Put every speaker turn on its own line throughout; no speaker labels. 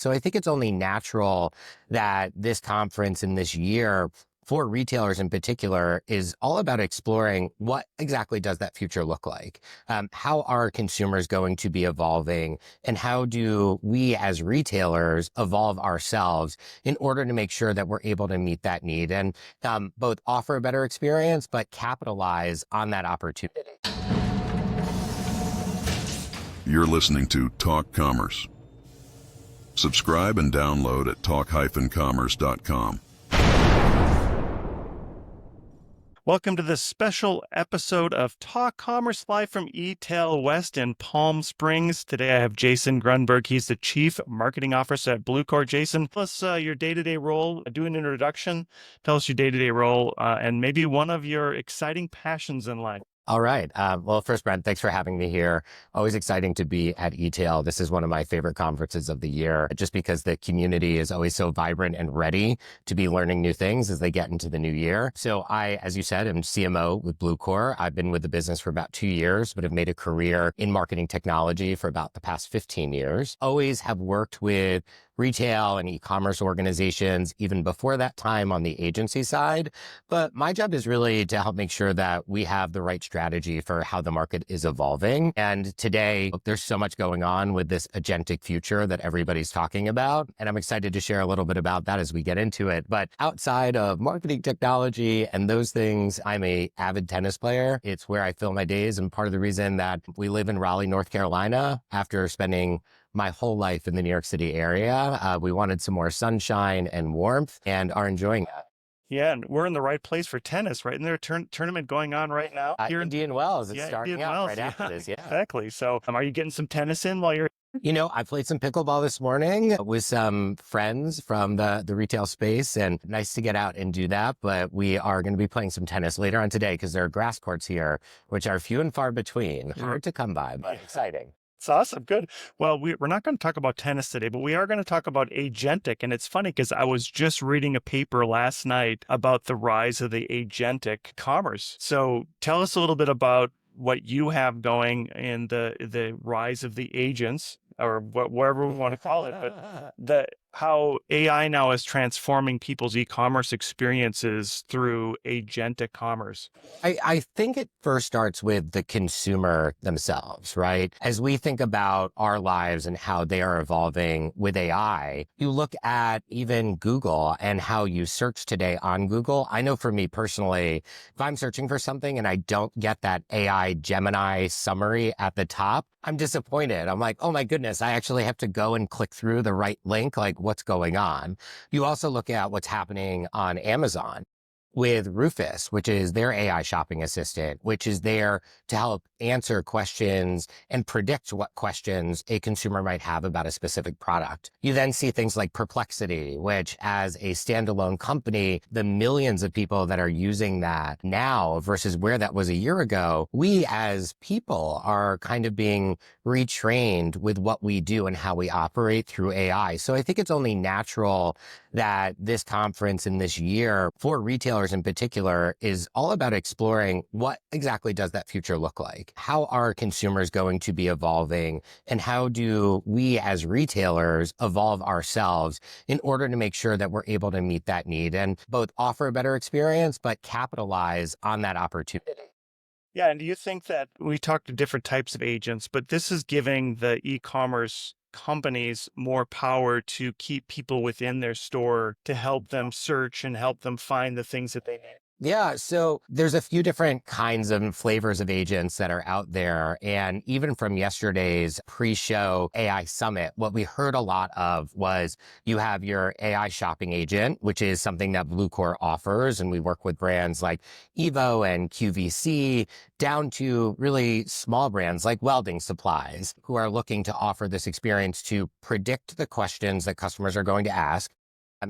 So I think it's only natural that this conference and this year for retailers in particular is all about exploring what exactly does that future look like? How are consumers going to be evolving, and how do we as retailers evolve ourselves in order to make sure that we're able to meet that need and both offer a better experience, but capitalize on that opportunity.
You're listening to Talk Commerce. Subscribe and download at talk-commerce.com.
Welcome to this special episode of Talk Commerce live from eTail West in Palm Springs. Today I have Jason Grunberg. He's the Chief Marketing Officer at Bluecore. Jason, tell us your day-to-day role. Do an introduction. Tell us your day-to-day role and maybe one of your exciting passions in life.
All right. Well, first, Brent, thanks for having me here. Always exciting to be at eTail. This is one of my favorite conferences of the year, just because the community is always so vibrant and ready to be learning new things as they get into the new year. So I, as you said, am CMO with Bluecore. I've been with the business for about 2 years, but have made a career in marketing technology for about the past 15 years. Always have worked with retail and e-commerce organizations, even before that time on the agency side. But my job is really to help make sure that we have the right strategy for how the market is evolving. And today, there's so much going on with this agentic future that everybody's talking about. And I'm excited to share a little bit about that as we get into it. But outside of marketing technology and those things, I'm an avid tennis player. It's where I fill my days. And part of the reason that we live in Raleigh, North Carolina, after spending my whole life in the New York City area, we wanted some more sunshine and warmth and are enjoying that.
Yeah, and we're in the right place for tennis, right? And there's a tournament going on right now
Here in Indian Wells. It's starting
Indian
up
Wells,
right after this. Yeah,
exactly. So are you getting some tennis in while you're...
You know, I played some pickleball this morning with some friends from the retail space, and nice to get out and do that. But we are going to be playing some tennis later on today because there are grass courts here, which are few and far between. Hard to come by, but exciting.
It's awesome. Good. Well, we're not going to talk about tennis today, but we are going to talk about Agentic. And it's funny because I was just reading a paper last night about the rise of the Agentic commerce. So tell us a little bit about what you have going in the rise of the agents, or whatever we want to call it, but how AI now is transforming people's e-commerce experiences through agentic commerce.
I think it first starts with the consumer themselves, right? As we think about our lives and how they are evolving with AI, you look at even Google and how you search today on Google. I know for me personally, if I'm searching for something and I don't get that AI Gemini summary at the top, I'm disappointed. I'm like, oh my goodness, I actually have to go and click through the right link. Like, what's going on? You also look at what's happening on Amazon with Rufus, which is their AI shopping assistant, which is there to help answer questions and predict what questions a consumer might have about a specific product. You then see things like Perplexity, which as a standalone company, the millions of people that are using that now versus where that was a year ago, we as people are kind of being retrained with what we do and how we operate through AI. So I think it's only natural that this conference and this year for retailers in particular is all about exploring what exactly does that future look like? How are consumers going to be evolving, and how do we as retailers evolve ourselves in order to make sure that we're able to meet that need and both offer a better experience, but capitalize on that opportunity?
Yeah, and do you think that we talked to different types of agents, but this is giving the e-commerce companies more power to keep people within their store to help them search and help them find the things that they need?
Yeah, so there's a few different kinds of flavors of agents that are out there. And even from yesterday's pre-show AI summit, what we heard a lot of was you have your AI shopping agent, which is something that Bluecore offers. And we work with brands like Evo and QVC down to really small brands like welding supplies who are looking to offer this experience to predict the questions that customers are going to ask,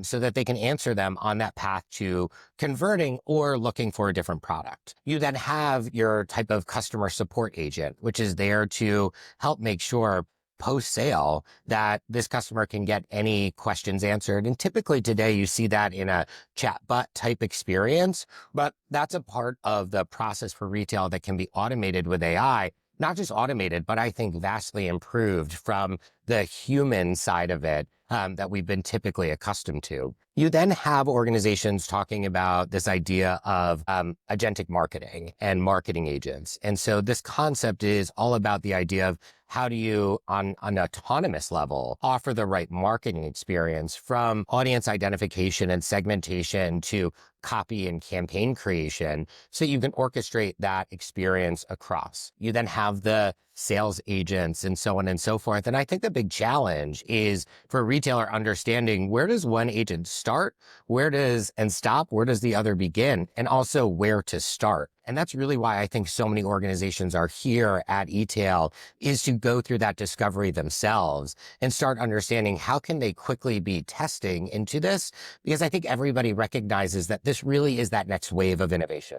so that they can answer them on that path to converting or looking for a different product. You then have your type of customer support agent, which is there to help make sure post-sale that this customer can get any questions answered. And typically today you see that in a chatbot type experience, but that's a part of the process for retail that can be automated with AI not just automated, but I think vastly improved from the human side of it that we've been typically accustomed to. You then have organizations talking about this idea of agentic marketing and marketing agents. And so this concept is all about the idea of how do you, on an autonomous level, offer the right marketing experience from audience identification and segmentation to copy and campaign creation so you can orchestrate that experience across. You then have the sales agents and so on and so forth. And I think the big challenge is for a retailer understanding where does one agent start, where does and stop, where does the other begin, and also where to start. And that's really why I think so many organizations are here at eTail, is to go through that discovery themselves and start understanding how can they quickly be testing into this, because I think everybody recognizes that this really is that next wave of innovation.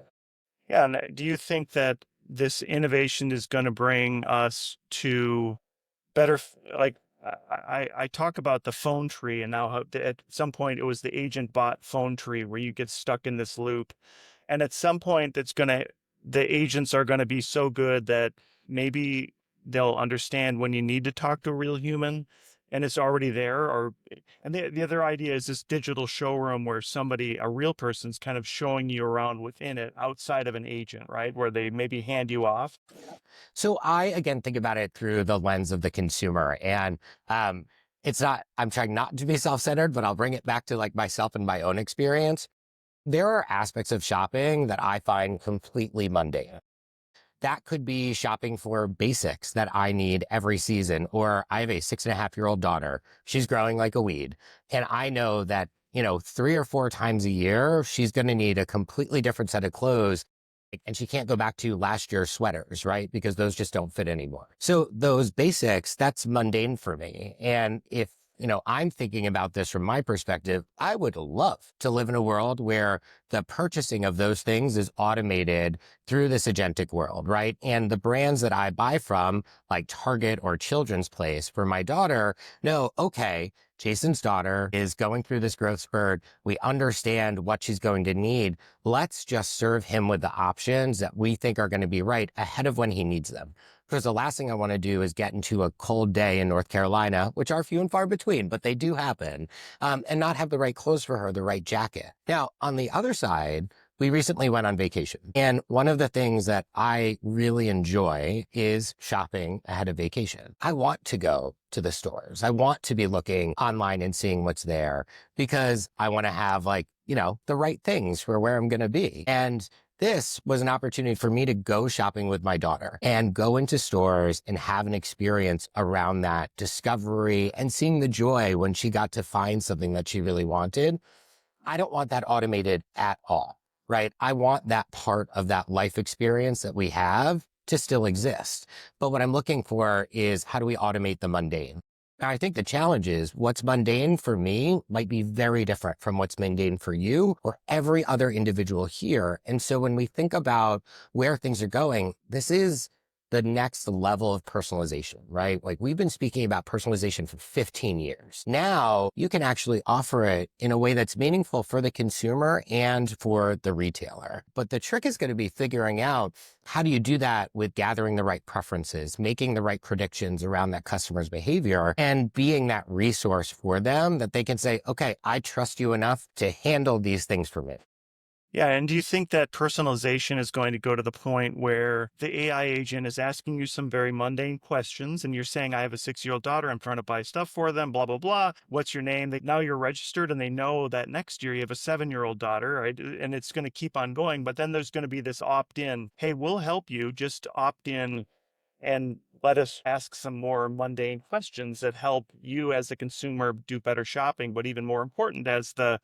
Yeah. And do you think that this innovation is going to bring us to better, like, I talk about the phone tree, and now at some point it was the agent bot phone tree where you get stuck in this loop. And at some point the agents are going to be so good that maybe they'll understand when you need to talk to a real human and it's already there. And the other idea is this digital showroom where a real person's kind of showing you around within it outside of an agent, right? Where they maybe hand you off.
So I, again, think about it through the lens of the consumer. And I'm trying not to be self-centered, but I'll bring it back to like myself and my own experience. There are aspects of shopping that I find completely mundane. That could be shopping for basics that I need every season, or I have a 6.5-year-old daughter. She's growing like a weed. And I know that, 3 or 4 times a year, she's going to need a completely different set of clothes. And she can't go back to last year's sweaters, right? Because those just don't fit anymore. So those basics, that's mundane for me. And if I'm thinking about this from my perspective, I would love to live in a world where the purchasing of those things is automated through this agentic world, right? And the brands that I buy from, like Target or Children's Place for my daughter, know, okay, Jason's daughter is going through this growth spurt. We understand what she's going to need. Let's just serve him with the options that we think are going to be right ahead of when he needs them. Because the last thing I want to do is get into a cold day in North Carolina, which are few and far between, but they do happen, and not have the right clothes for her, the right jacket. Now, on the other side, we recently went on vacation. And one of the things that I really enjoy is shopping ahead of vacation. I want to go to the stores. I want to be looking online and seeing what's there because I want to have the right things for where I'm going to be. And this was an opportunity for me to go shopping with my daughter and go into stores and have an experience around that discovery and seeing the joy when she got to find something that she really wanted. I don't want that automated at all, right? I want that part of that life experience that we have to still exist. But what I'm looking for is how do we automate the mundane? I think the challenge is what's mundane for me might be very different from what's mundane for you or every other individual here. And so when we think about where things are going, this is the next level of personalization, right? Like we've been speaking about personalization for 15 years. Now you can actually offer it in a way that's meaningful for the consumer and for the retailer. But the trick is going to be figuring out how do you do that with gathering the right preferences, making the right predictions around that customer's behavior, and being that resource for them that they can say, okay, I trust you enough to handle these things for me.
Yeah. And do you think that personalization is going to go to the point where the AI agent is asking you some very mundane questions and you're saying, I have a 6-year-old daughter, I'm trying to buy stuff for them, blah, blah, blah. What's your name? Now you're registered and they know that next year you have a 7-year-old daughter, right? And it's going to keep on going. But then there's going to be this opt-in. Hey, we'll help you. Just opt in and let us ask some more mundane questions that help you as a consumer do better shopping, but even more important as the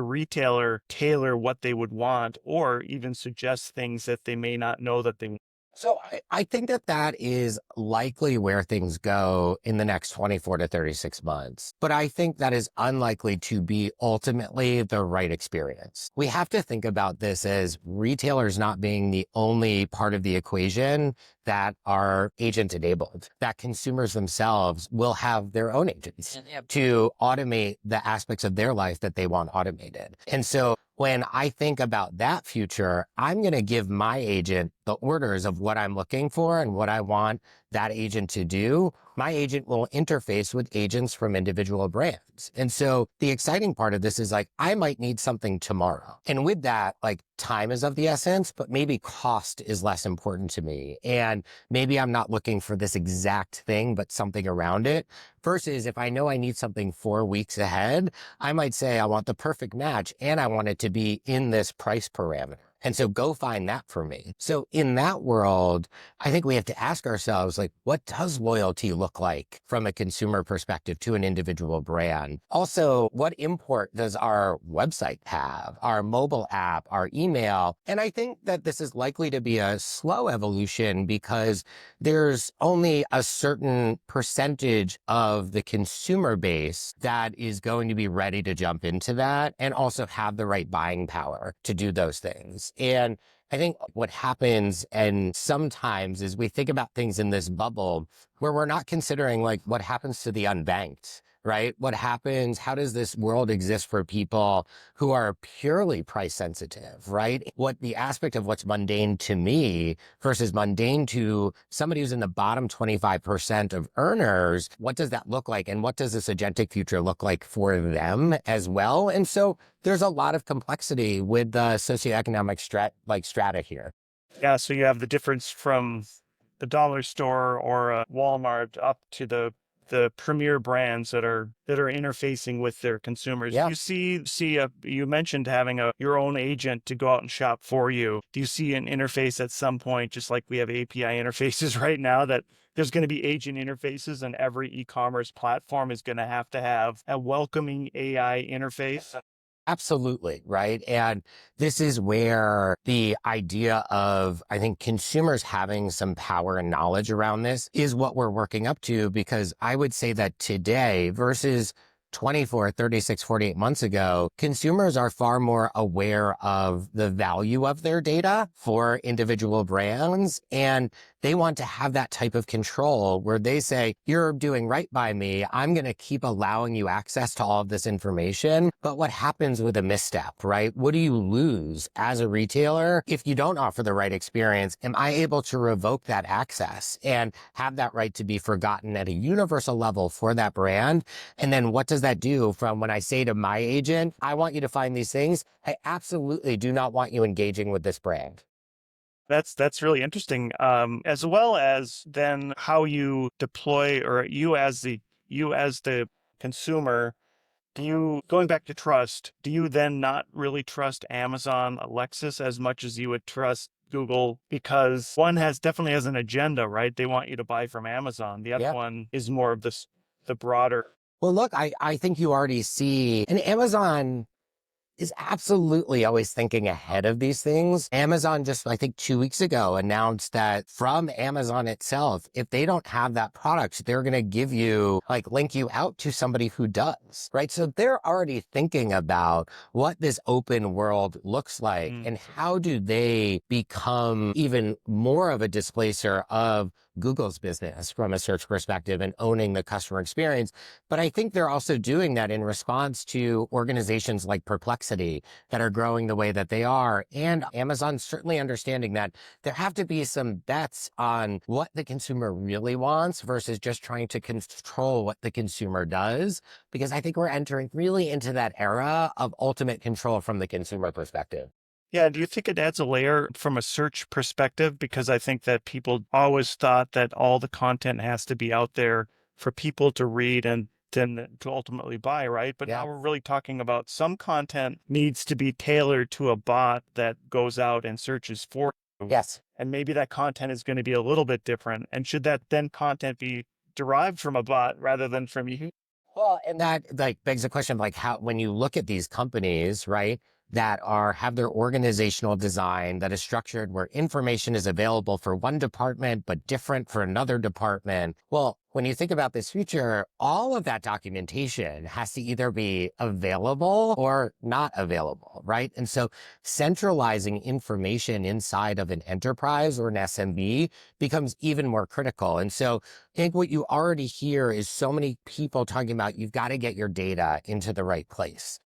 retailer tailor what they would want or even suggest things that they may not know that they want.
So I think that is likely where things go in the next 24 to 36 months. But I think that is unlikely to be ultimately the right experience. We have to think about this as retailers not being the only part of the equation that are agent enabled, that consumers themselves will have their own agents to automate the aspects of their life that they want automated. And so when I think about that future, I'm going to give my agent the orders of what I'm looking for and what I want that agent to do. My agent will interface with agents from individual brands. And so the exciting part of this is like, I might need something tomorrow. And with that, like time is of the essence, but maybe cost is less important to me. And maybe I'm not looking for this exact thing, but something around it. Versus if I know I need something 4 weeks ahead, I might say I want the perfect match and I want it to be in this price parameter. And so go find that for me. So in that world, I think we have to ask ourselves, like, what does loyalty look like from a consumer perspective to an individual brand? Also, what import does our website have, our mobile app, our email? And I think that this is likely to be a slow evolution because there's only a certain percentage of the consumer base that is going to be ready to jump into that and also have the right buying power to do those things. And I think what happens and sometimes is we think about things in this bubble where we're not considering like what happens to the unbanked, right? What happens? How does this world exist for people who are purely price sensitive, right? What the aspect of what's mundane to me versus mundane to somebody who's in the bottom 25% of earners, what does that look like? And what does this agentic future look like for them as well? And so there's a lot of complexity with the socioeconomic strata here.
Yeah, so you have the difference from the dollar store or a Walmart up to the premier brands that are interfacing with their consumers.
Yeah.
You mentioned having your own agent to go out and shop for you. Do you see an interface at some point, just like we have API interfaces right now, that there's going to be agent interfaces and every e-commerce platform is going to have a welcoming AI interface?
Absolutely, right? And this is where the idea of, I think, consumers having some power and knowledge around this is what we're working up to, because I would say that today versus 24, 36, 48 months ago, consumers are far more aware of the value of their data for individual brands. And they want to have that type of control where they say, you're doing right by me. I'm going to keep allowing you access to all of this information. But what happens with a misstep, right? What do you lose as a retailer if you don't offer the right experience? Am I able to revoke that access and have that right to be forgotten at a universal level for that brand? And then what does that do from when I say to my agent, I want you to find these things? I absolutely do not want you engaging with this brand.
That's really interesting. As well as then how you deploy, or you as the consumer, going back to trust, do you then not really trust Amazon Alexis as much as you would trust Google? Because one definitely has an agenda, right? They want you to buy from Amazon. The other one is more of the broader.
Well, look, I think you already see, and Amazon is absolutely always thinking ahead of these things. Amazon just, I think 2 weeks ago, announced that from Amazon itself, if they don't have that product, they're going to give you, like, link you out to somebody who does, right? So they're already thinking about what this open world looks like and how do they become even more of a displacer of Google's business from a search perspective and owning the customer experience. But I think they're also doing that in response to organizations like Perplexity that are growing the way that they are. And Amazon certainly understanding that there have to be some bets on what the consumer really wants versus just trying to control what the consumer does. Because I think we're entering really into that era of ultimate control from the consumer perspective.
Yeah, do you think it adds a layer from a search perspective? Because I think that people always thought that all the content has to be out there for people to read and then to ultimately buy, right? But now we're really talking about some content needs to be tailored to a bot that goes out and searches for you.
Yes.
And maybe that content is going to be a little bit different. And should that then content be derived from a bot rather than from you?
Well, and that like begs the question of like how, when you look at these companies, right, that have their organizational design that is structured where information is available for one department, but different for another department. Well, when you think about this future, all of that documentation has to either be available or not available, right? And so centralizing information inside of an enterprise or an SMB becomes even more critical. And so I think what you already hear is so many people talking about, you've got to get your data into the right place.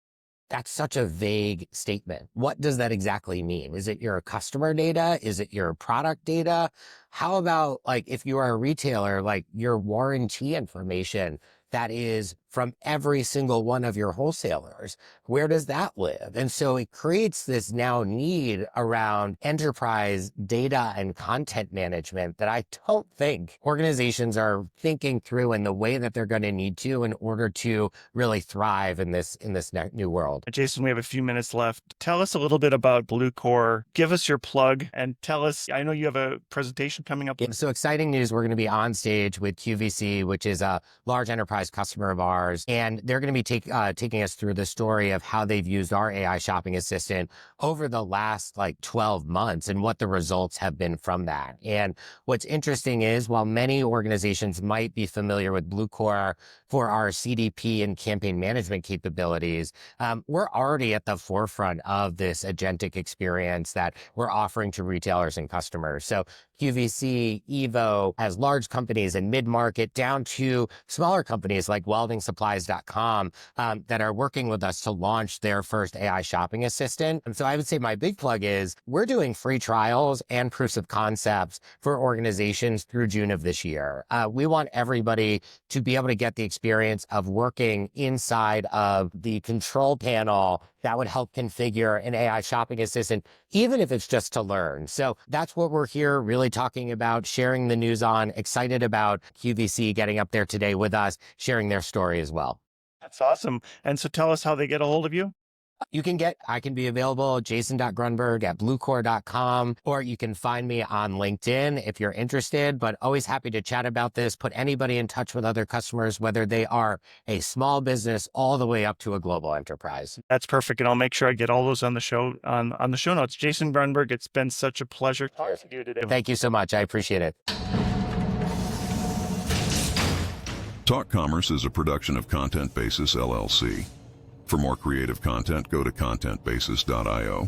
That's such a vague statement. What does that exactly mean? Is it your customer data? Is it your product data? How about like if you are a retailer, like your warranty information that is from every single one of your wholesalers? Where does that live? And so it creates this now need around enterprise data and content management that I don't think organizations are thinking through in the way that they're going to need to in order to really thrive in this new world.
Jason, we have a few minutes left. Tell us a little bit about Bluecore. Give us your plug and tell us, I know you have a presentation coming up.
So exciting news. We're going to be on stage with QVC, which is a large enterprise customer of ours. And they're going to be taking us through the story of how they've used our AI shopping assistant over the last 12 months and what the results have been from that. And what's interesting is while many organizations might be familiar with Bluecore for our CDP and campaign management capabilities, we're already at the forefront of this agentic experience that we're offering to retailers and customers. So QVC, Evo, has large companies and mid-market down to smaller companies like WeldingSupplies.com that are working with us to launch their first AI shopping assistant. And so I would say my big plug is we're doing free trials and proofs of concepts for organizations through June of this year. We want everybody to be able to get the experience of working inside of the control panel that would help configure an AI shopping assistant, even if it's just to learn. So that's what we're here really talking about, sharing the news on, excited about QVC getting up there today with us, sharing their story as well.
That's awesome. And so tell us how they get a hold of you.
I can be available, jason.grunberg@bluecore.com, or you can find me on LinkedIn if you're interested, but always happy to chat about this, put anybody in touch with other customers, whether they are a small business all the way up to a global enterprise.
That's perfect. And I'll make sure I get all those on the show, on the show notes. Jason Grunberg, it's been such a pleasure talking to you today.
Thank you so much. I appreciate it.
Talk Commerce is a production of Content Basis LLC. For more creative content, go to contentbasis.io.